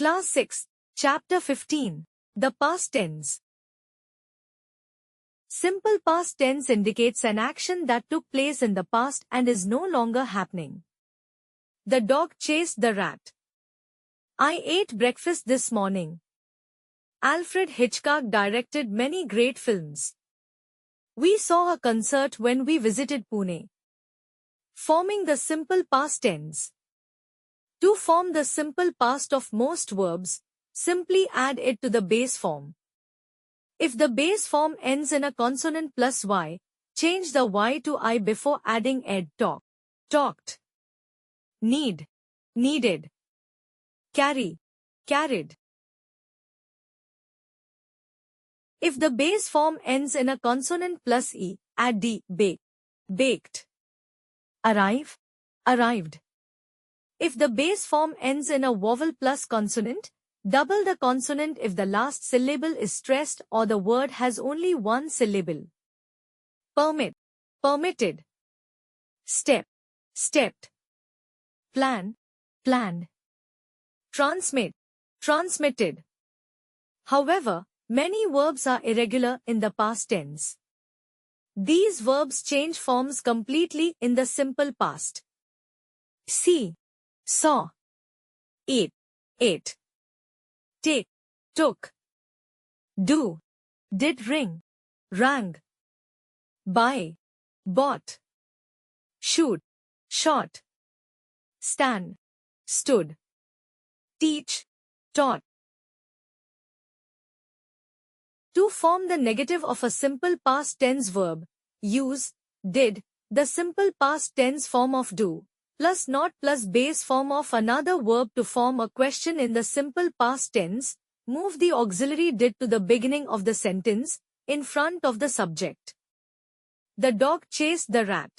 Class 6, Chapter 15. The past tense. Simple past tense indicates an action that took place in the past and is no longer happening. The dog chased the rat. I ate breakfast this morning. Alfred Hitchcock directed many great films. We saw a concert when we visited Pune. Forming the simple past tense. To form the simple past of most verbs, simply add it to the base form. If the base form ends in a consonant plus y, change the y to I before adding ed. Talk, talked. Need, needed. Carry, carried. If the base form ends in a consonant plus e, add d. Bake, baked. Arrive, arrived. If the base form ends in a vowel plus consonant, double the consonant if the last syllable is stressed or the word has only one syllable. Permit, permitted. Step, stepped. Plan, planned. Transmit, transmitted. However, many verbs are irregular in the past tense. These verbs change forms completely in the simple past. See, saw. Eat, ate. Take, took. Do, did ring, rang. Buy, bought. Shoot, shot. Stand, stood. Teach, taught. To form the negative of a simple past tense verb, use did, the simple past tense form of do, plus not plus base form of another verb to form a question in the simple past tense. Move the auxiliary did to the beginning of the sentence, in front of the subject. The dog chased the rat.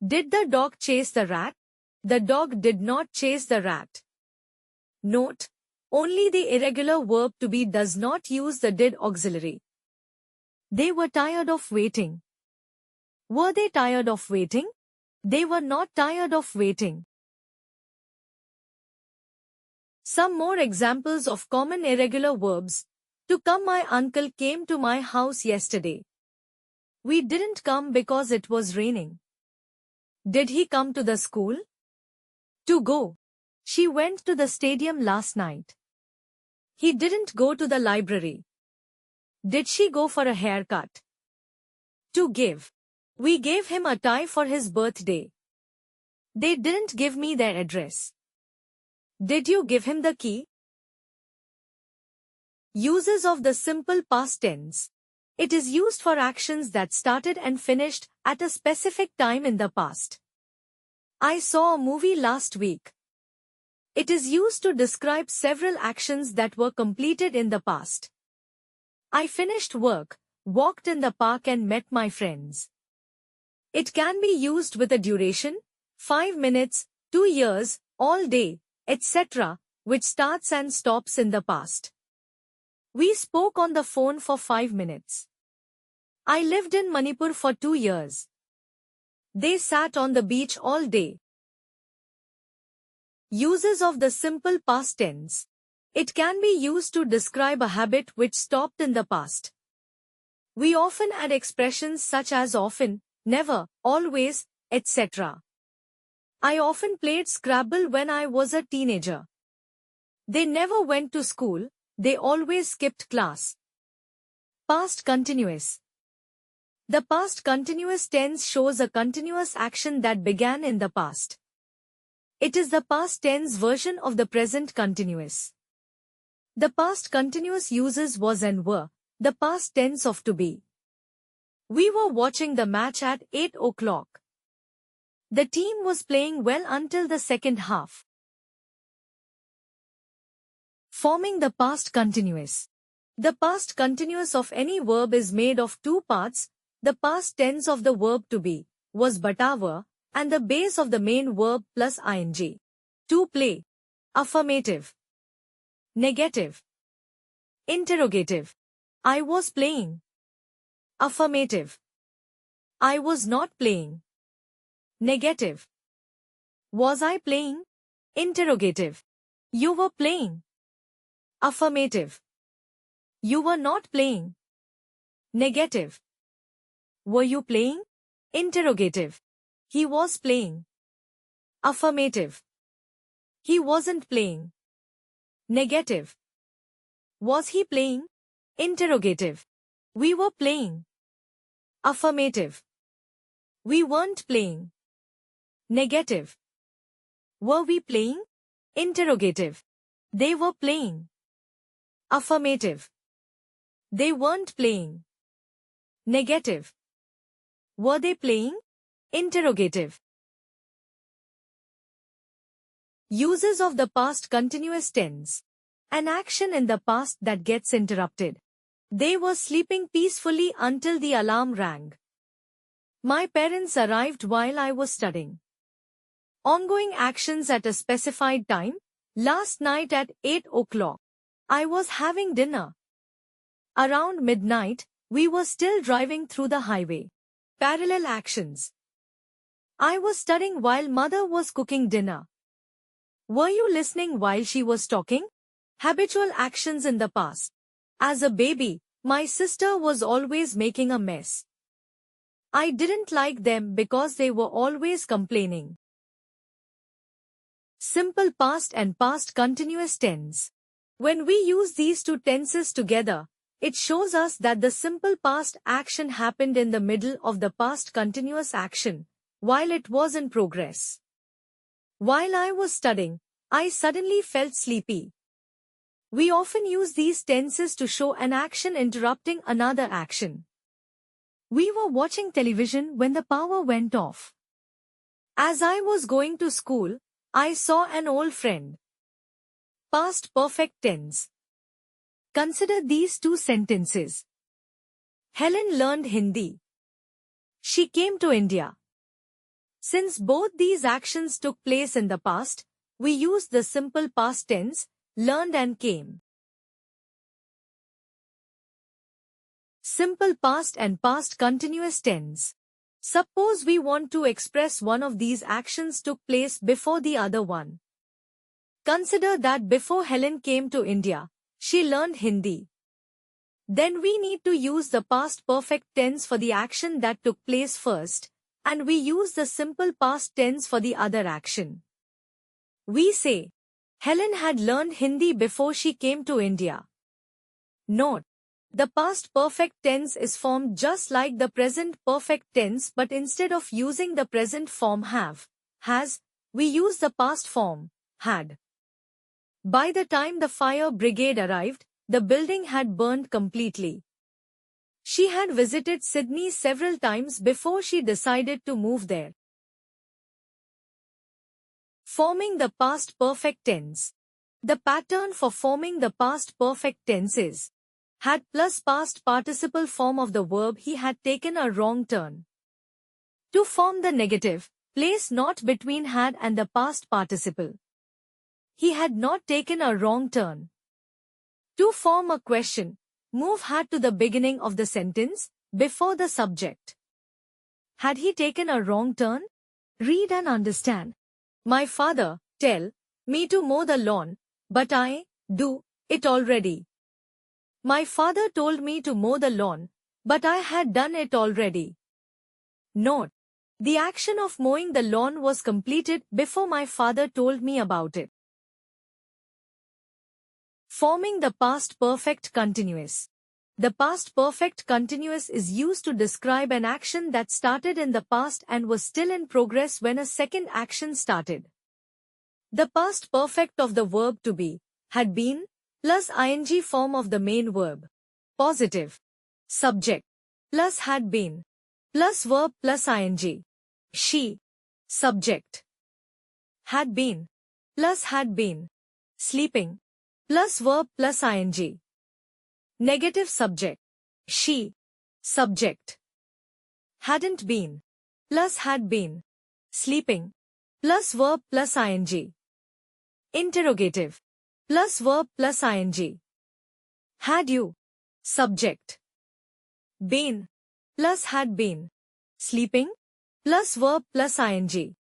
Did the dog chase the rat? The dog did not chase the rat. Note: only the irregular verb to be does not use the did auxiliary. They were tired of waiting. Were they tired of waiting? They were not tired of waiting. Some more examples of common irregular verbs. To come. My uncle came to my house yesterday. We didn't come because it was raining. Did he come to the school? To go. She went to the stadium last night. He didn't go to the library. Did she go for a haircut? To give. We gave him a tie for his birthday. They didn't give me their address. Did you give him the key? Uses of the simple past tense. It is used for actions that started and finished at a specific time in the past. I saw a movie last week. It is used to describe several actions that were completed in the past. I finished work, walked in the park and met my friends. It can be used with a duration, 5 minutes, 2 years, all day, etc., which starts and stops in the past. We spoke on the phone for 5 minutes. I lived in Manipur for 2 years. They sat on the beach all day. Uses of the simple past tense. It can be used to describe a habit which stopped in the past. We often add expressions such as often, never, always, etc. I often played Scrabble when I was a teenager. They never went to school, they always skipped class. Past continuous. The past continuous tense shows a continuous action that began in the past. It is the past tense version of the present continuous. The past continuous uses was and were, the past tense of to be. We were watching the match at 8 o'clock. The team was playing well until the second half. Forming the past continuous. The past continuous of any verb is made of two parts, the past tense of the verb to be, was but were, and the base of the main verb plus ing. To play. Affirmative. Negative. Interrogative. I was playing. Affirmative. I was not playing. Negative. Was I playing? Interrogative. You were playing. Affirmative. You were not playing. Negative. Were you playing? Interrogative. He was playing. Affirmative. He wasn't playing. Negative. Was he playing? Interrogative. We were playing. Affirmative. We weren't playing. Negative. Were we playing? Interrogative. They were playing. Affirmative. They weren't playing. Negative. Were they playing? Interrogative. Uses of the past continuous tense. An action in the past that gets interrupted. They were sleeping peacefully until the alarm rang. My parents arrived while I was studying. Ongoing actions at a specified time. Last night at 8 o'clock. I was having dinner. Around midnight, we were still driving through the highway. Parallel actions. I was studying while mother was cooking dinner. Were you listening while she was talking? Habitual actions in the past. As a baby, my sister was always making a mess. I didn't like them because they were always complaining. Simple past and past continuous tense. When we use these two tenses together, it shows us that the simple past action happened in the middle of the past continuous action, while it was in progress. While I was studying, I suddenly felt sleepy. We often use these tenses to show an action interrupting another action. We were watching television when the power went off. As I was going to school, I saw an old friend. Past perfect tense. Consider these two sentences. Helen learned Hindi. She came to India. Since both these actions took place in the past, we use the simple past tense, learned and came. Simple past and past continuous tense. Suppose we want to express one of these actions took place before the other one. Consider that before Helen came to India, she learned Hindi. Then we need to use the past perfect tense for the action that took place first, and we use the simple past tense for the other action. We say, Helen had learned Hindi before she came to India. Note: the past perfect tense is formed just like the present perfect tense, but instead of using the present form have, has, we use the past form, had. By the time the fire brigade arrived, the building had burned completely. She had visited Sydney several times before she decided to move there. Forming the past perfect tense. The pattern for forming the past perfect tense is had plus past participle form of the verb he had taken a wrong turn. To form the negative, place not between had and the past participle. He had not taken a wrong turn. To form a question, move had to the beginning of the sentence, before the subject. Had he taken a wrong turn? Read and understand. My father, tell me to mow the lawn, but I do it already. My father told me to mow the lawn, but I had done it already. Note: the action of mowing the lawn was completed before my father told me about it. Forming the past perfect continuous. The past perfect continuous is used to describe an action that started in the past and was still in progress when a second action started. The past perfect of the verb to be, had been, plus ing form of the main verb. Positive. Subject. Plus had been. Plus verb plus ing. She. Subject. Had been. Plus had been. Sleeping. Plus verb plus ing. Negative subject. She. Subject. Hadn't been. Plus had been. Sleeping. Plus verb plus ing. Interrogative. Plus verb plus ing. Had you. Subject. Been. Plus had been. Sleeping. Plus verb plus ing.